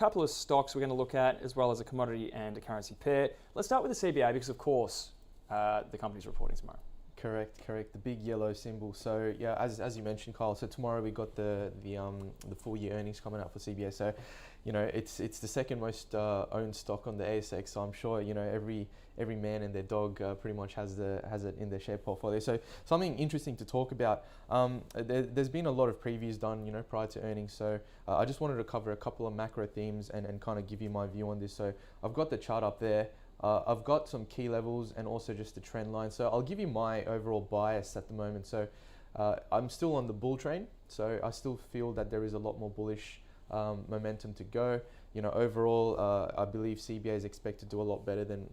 couple of stocks we're going to look at, as well as a commodity and a currency pair. Let's start with the CBA because, of course, the company's reporting tomorrow. Correct. The big yellow symbol. So yeah, as you mentioned, Kyle. So tomorrow we got the full year earnings coming out for CBA. So, it's the second most owned stock on the ASX. So I'm sure every man and their dog pretty much has it in their share portfolio. So something interesting to talk about. There's been a lot of previews done, prior to earnings. So I just wanted to cover a couple of macro themes and kind of give you my view on this. So I've got the chart up there. I've got some key levels and also just the trend line. So I'll give you my overall bias at the moment. So I'm still on the bull train. So I still feel that there is a lot more bullish momentum to go. Overall, I believe CBA is expected to do a lot better than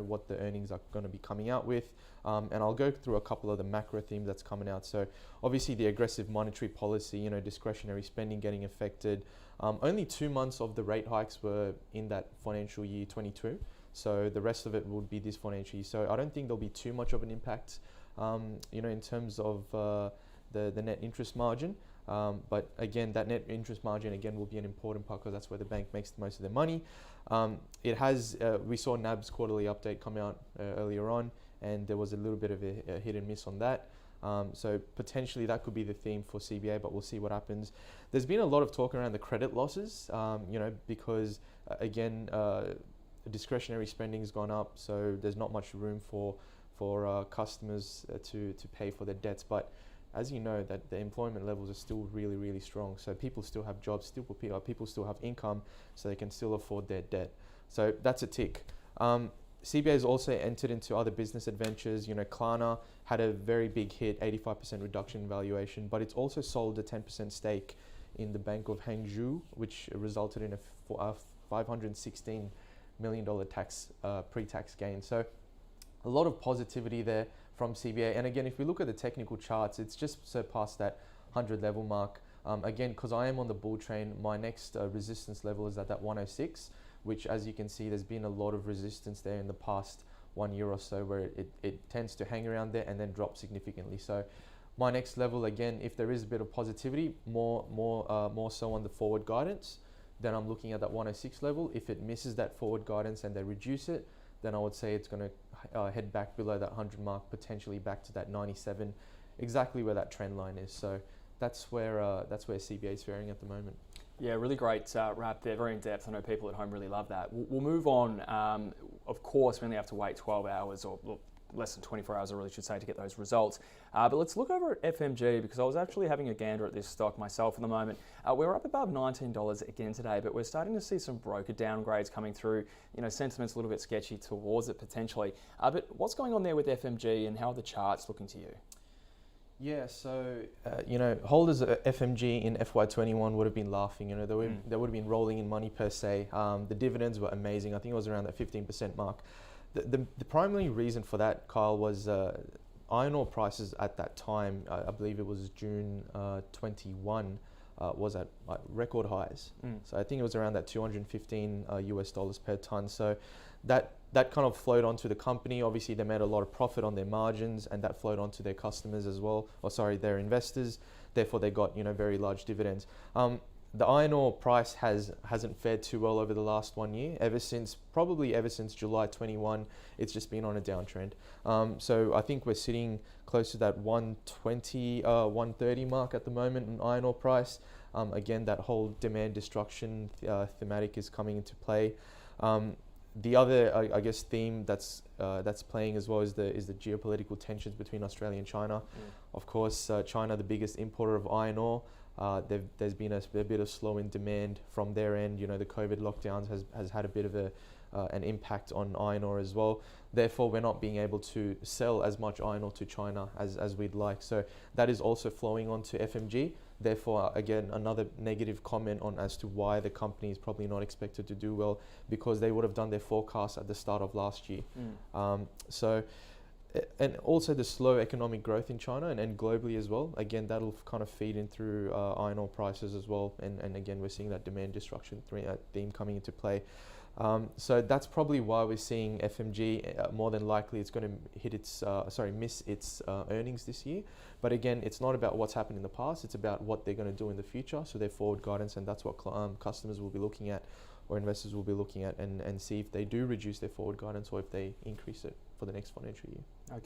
what the earnings are going to be coming out with. And I'll go through a couple of the macro themes that's coming out. So obviously the aggressive monetary policy, discretionary spending getting affected. Only 2 months of the rate hikes were in that financial year 22. So the rest of it would be this financial year. So I don't think there'll be too much of an impact, in terms of the net interest margin. But again, that net interest margin again will be an important part because that's where the bank makes the most of their money. We saw NAB's quarterly update come out earlier on, and there was a little bit of a hit and miss on that. So potentially that could be the theme for CBA, but we'll see what happens. There's been a lot of talk around the credit losses, because again, discretionary spending has gone up, so there's not much room for customers to pay for their debts. But as you know, that the employment levels are still really, really strong. So people still have jobs, people still have income, so they can still afford their debt. So that's a tick. CBA has also entered into other business adventures. Klarna had a very big hit, 85% reduction in valuation, but it's also sold a 10% stake in the Bank of Hangzhou, which resulted in a $516 million pre-tax gain. So a lot of positivity there from CBA. And again, if we look at the technical charts, it's just surpassed that 100 level mark. Again, because I am on the bull train, my next resistance level is at that 106, which, as you can see, there's been a lot of resistance there in the past 1 year or so, where it tends to hang around there and then drop significantly. So my next level, again, if there is a bit of positivity, more so on the forward guidance, then I'm looking at that 106 level. If it misses that forward guidance and they reduce it, then I would say it's going to head back below that 100 mark, potentially back to that 97, exactly where that trend line is. So that's where CBA is faring at the moment. Yeah, really great wrap there, very in depth. I know people at home really love that. We'll move on. Of course, we only have to wait 12 hours or less than 24 hours, I really should say, to get those results. But let's look over at FMG, because I was actually having a gander at this stock myself at the moment. We're up above $19 again today, but we're starting to see some broker downgrades coming through. Sentiment's a little bit sketchy towards it potentially. But what's going on there with FMG, and how are the charts looking to you? Yeah, so holders of FMG in FY21 would have been laughing. They would have been rolling in money per se. The dividends were amazing. I think it was around that 15% mark. The primary reason for that, Kyle, was iron ore prices at that time. I believe it was June 21, was at record highs. So I think it was around that $215 US per ton. So that kind of flowed onto the company. Obviously, they made a lot of profit on their margins, and that flowed onto their customers as well. Their investors. Therefore, they got very large dividends. The iron ore price hasn't fared too well over the last 1 year. Ever since July 21, it's just been on a downtrend. So I think we're sitting close to that 120, 130 mark at the moment in iron ore price. Again, that whole demand destruction thematic is coming into play. The other, theme that's playing as well is the geopolitical tensions between Australia and China. Of course, China, the biggest importer of iron ore. There's been a bit of slow in demand from their end. The COVID lockdowns has had a bit of an impact on iron ore as well. Therefore, we're not being able to sell as much iron ore to China as we'd like. So that is also flowing onto FMG. Therefore, again, another negative comment on as to why the company is probably not expected to do well, because they would have done their forecast at the start of last year. And also the slow economic growth in China and globally as well. Again, that'll kind of feed in through iron ore prices as well. And again, we're seeing that demand destruction theme coming into play. So that's probably why we're seeing FMG more than likely it's going to miss its earnings this year. But again, it's not about what's happened in the past. It's about what they're going to do in the future. So their forward guidance, and that's what customers will be looking at or investors will be looking at and see if they do reduce their forward guidance or if they increase it for the next financial year. Okay.